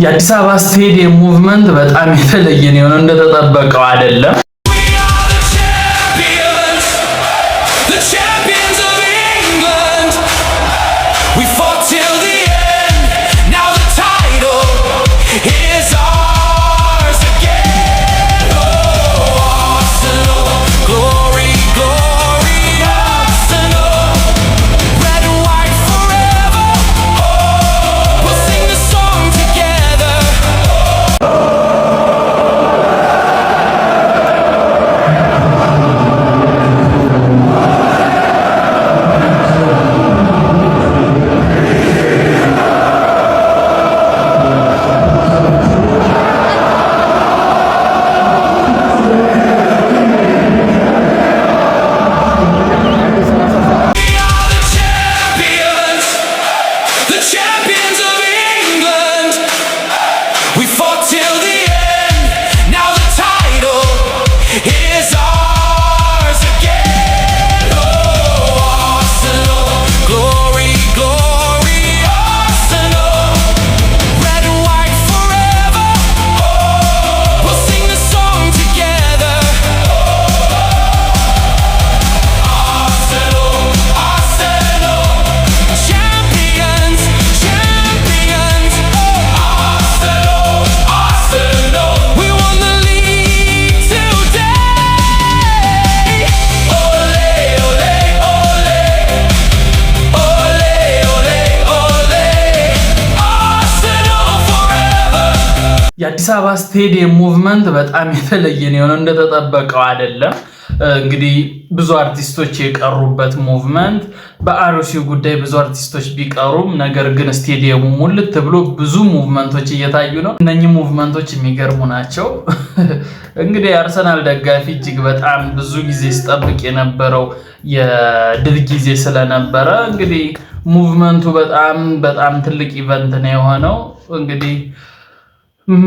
የአዲስ አበባ ስቴዲየም ሙቭመንት በጣም የተለየ ነው፣ እንደተጠበቀው አይደለም። የአዲስ አበባ ስቴዲየም ሙቭመንት በጣም የተለየ ነው፣ እንደተጠበቀው አይደለም። እንግዲህ ብዙ አርቲስቶች የቀሩበት ሙቭመንት፣ በአርሲው ጉዳይ ብዙ አርቲስቶች ቢቀሩም ነገር ግን ስቴዲየሙ ሙልት ብሎ ብዙ ሙቭመንቶች እየታዩ ነው። እነኚህ ሙቭመንቶች የሚገርሙ ናቸው። እንግዲህ አርሰናል ደጋፊ እጅግ በጣም ብዙ ጊዜ ሲጠብቅ የነበረው የድል ጊዜ ስለነበረ እንግዲህ ሙቭመንቱ በጣም ትልቅ ኢቨንት ነው የሆነው። እንግዲህ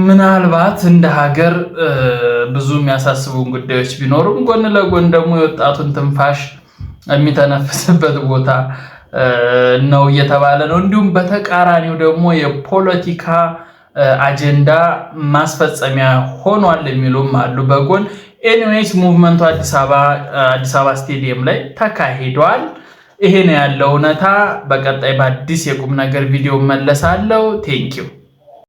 ምናልባት እንደ ሀገር ብዙ የሚያሳስቡን ጉዳዮች ቢኖሩም ጎን ለጎን ደግሞ የወጣቱን ትንፋሽ የሚተነፍስበት ቦታ ነው እየተባለ ነው። እንዲሁም በተቃራኒው ደግሞ የፖለቲካ አጀንዳ ማስፈጸሚያ ሆኗል የሚሉም አሉ በጎን። ኤኒዌይስ ሙቭመንቱ አዲስ አበባ ስቴዲየም ላይ ተካሂዷል። ይሄ ነው ያለው እውነታ። በቀጣይ በአዲስ የቁም ነገር ቪዲዮ መለሳለሁ። ቴንኪው